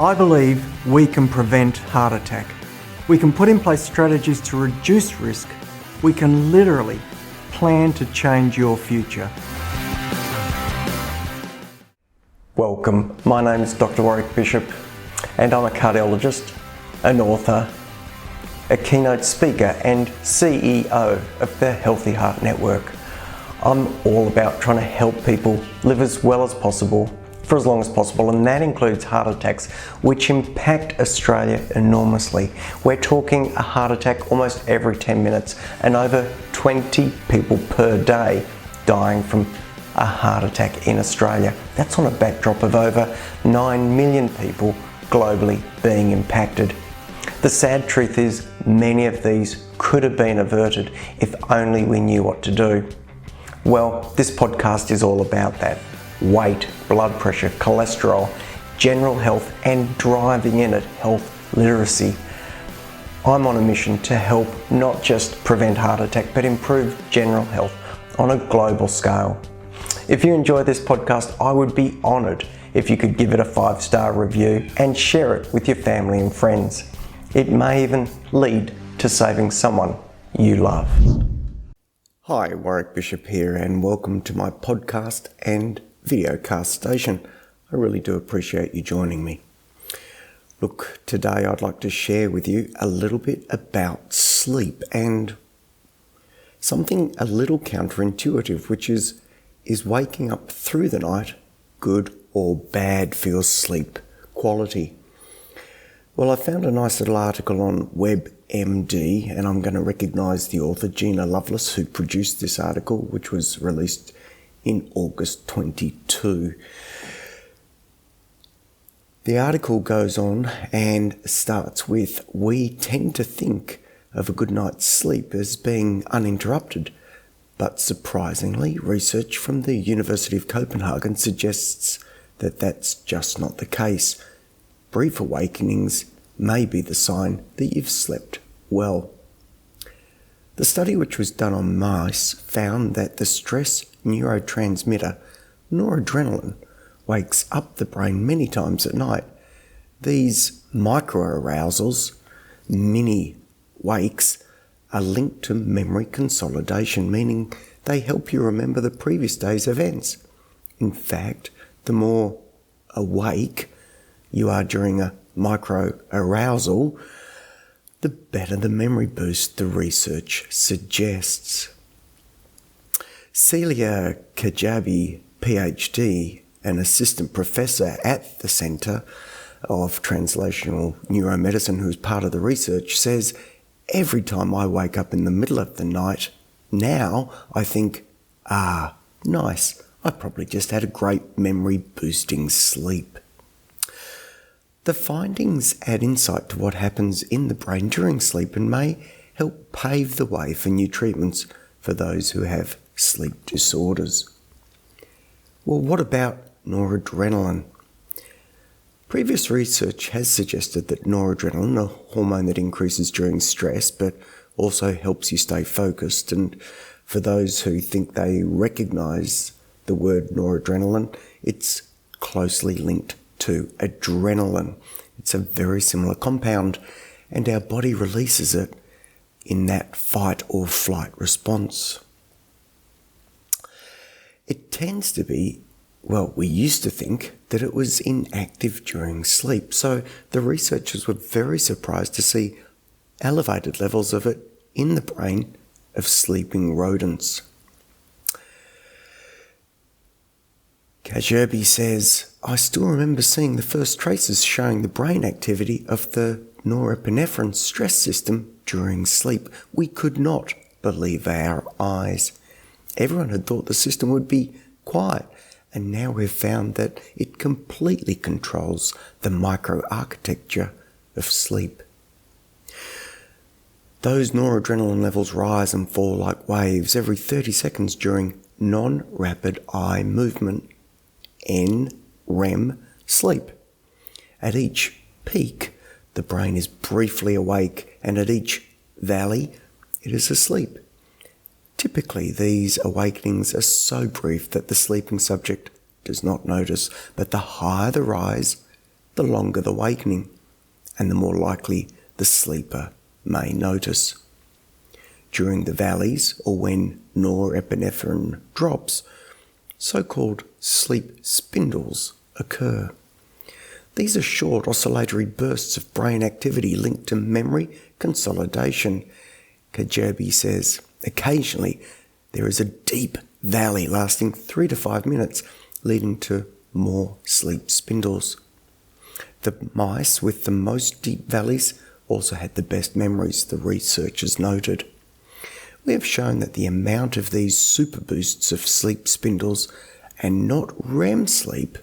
I believe we can prevent heart attack. We can put in place strategies to reduce risk. We can literally plan to change your future. Welcome, my name is Doctor Warrick Bishop and I'm a cardiologist, an author, a keynote speaker and CEO of the Healthy Heart Network. I'm all about trying to help people live as well as possible for as long as possible, and that includes heart attacks, which impact Australia enormously. We're talking a heart attack almost every 10 minutes and over 20 people per day dying from a heart attack in Australia. That's on a backdrop of over 9 million people globally being impacted. The sad truth is many of these could have been averted if only we knew what to do. Well, this podcast is all about that. Weight, blood pressure, cholesterol, general health, and driving in at health literacy. I'm on a mission to help not just prevent heart attack, but improve general health on a global scale. If you enjoy this podcast, I would be honoured if you could give it a 5-star review and share it with your family and friends. It may even lead to saving someone you love. Hi, Warrick Bishop here, and welcome to my podcast and videocast station. I really do appreciate you joining me. Look, today I'd like to share with you a little bit about sleep and something a little counterintuitive, which is waking up through the night good or bad for your sleep quality? Well, I found a nice little article on WebMD, and I'm going to recognise the author, Gina Lovelace, who produced this article, which was released in August 22. The article goes on and starts with, we tend to think of a good night's sleep as being uninterrupted, but surprisingly, research from the University of Copenhagen suggests that that's just not the case. Brief awakenings may be the sign that you've slept well. The study, which was done on mice, found that the stress neurotransmitter noradrenaline wakes up the brain many times at night. These microarousals, mini wakes, are linked to memory consolidation, meaning they help you remember the previous day's events. In fact, the more awake you are during a microarousal, the better the memory boost, the research suggests. Celia Kajabi, PhD, an assistant professor at the Centre of Translational Neuromedicine, who's part of the research, says, every time I wake up in the middle of the night, now I think, nice, I probably just had a great memory-boosting sleep. The findings add insight to what happens in the brain during sleep and may help pave the way for new treatments for those who have sleep disorders. Well, what about noradrenaline? Previous research has suggested that noradrenaline, a hormone that increases during stress but also helps you stay focused, and for those who think they recognise the word noradrenaline, it's closely linked to adrenaline. It's a very similar compound, and our body releases it in that fight or flight response. It tends to be, well, we used to think that it was inactive during sleep, so the researchers were very surprised to see elevated levels of it in the brain of sleeping rodents. Kajabi says, I still remember seeing the first traces showing the brain activity of the norepinephrine stress system during sleep. We could not believe our eyes. Everyone had thought the system would be quiet, and now we've found that it completely controls the microarchitecture of sleep. Those noradrenaline levels rise and fall like waves every 30 seconds during non-rapid eye movement, NREM sleep. At each peak, the brain is briefly awake, and at each valley, it is asleep. Typically, these awakenings are so brief that the sleeping subject does not notice, but the higher the rise, the longer the awakening, and the more likely the sleeper may notice. During the valleys, or when norepinephrine drops, so-called sleep spindles occur. These are short oscillatory bursts of brain activity linked to memory consolidation. Kajabi says, occasionally there is a deep valley lasting 3 to 5 minutes, leading to more sleep spindles. The mice with the most deep valleys also had the best memories, the researchers noted. We have shown that the amount of these super boosts of sleep spindles, and not REM sleep,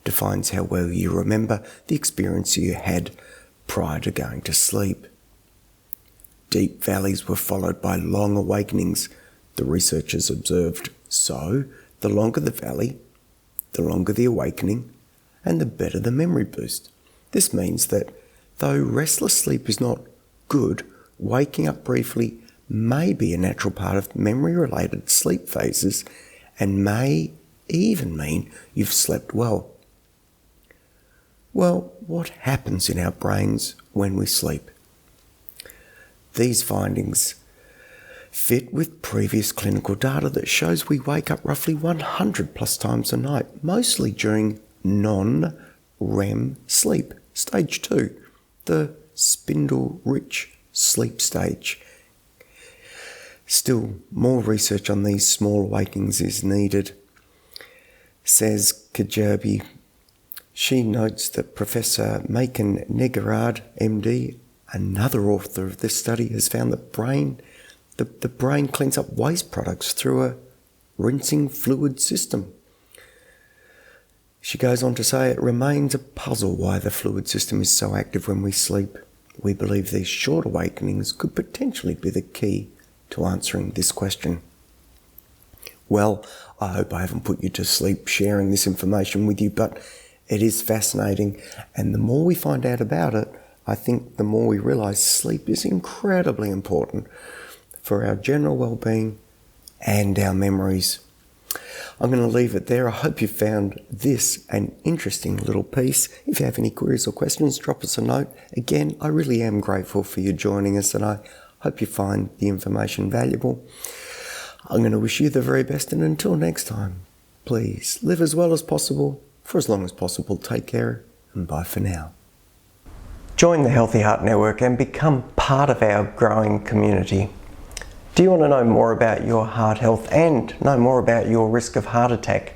defines how well you remember the experience you had prior to going to sleep. Deep valleys were followed by long awakenings, the researchers observed. So, the longer the valley, the longer the awakening, and the better the memory boost. This means that though restless sleep is not good, waking up briefly may be a natural part of memory-related sleep phases and may even mean you've slept well. Well, what happens in our brains when we sleep? These findings fit with previous clinical data that shows we wake up roughly 100 plus times a night, mostly during non-REM sleep, stage 2, the spindle-rich sleep stage. Still, more research on these small awakenings is needed, says Kajabi. She notes that Professor Macon Negarad, MD, another author of this study, has found that the brain cleans up waste products through a rinsing fluid system. She goes on to say it remains a puzzle why the fluid system is so active when we sleep. We believe these short awakenings could potentially be the key to answering this question. Well, I hope I haven't put you to sleep sharing this information with you, but it is fascinating, and the more we find out about it, I think the more we realise sleep is incredibly important for our general well-being and our memories. I'm going to leave it there. I hope you found this an interesting little piece. If you have any queries or questions, drop us a note. Again, I really am grateful for you joining us, and I hope you find the information valuable. I'm going to wish you the very best, and until next time, please live as well as possible, for as long as possible. Take care, and bye for now. Join the Healthy Heart Network and become part of our growing community. Do you want to know more about your heart health and know more about your risk of heart attack?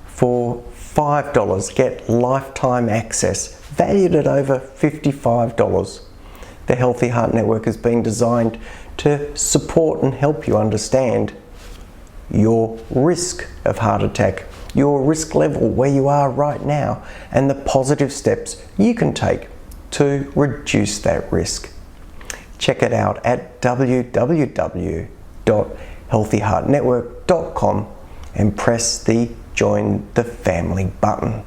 For $5, get lifetime access, valued at over $55. The Healthy Heart Network is being designed to support and help you understand your risk of heart attack, your risk level where you are right now, and the positive steps you can take to reduce that risk. Check it out at www.healthyheartnetwork.com and press the Join the Family button.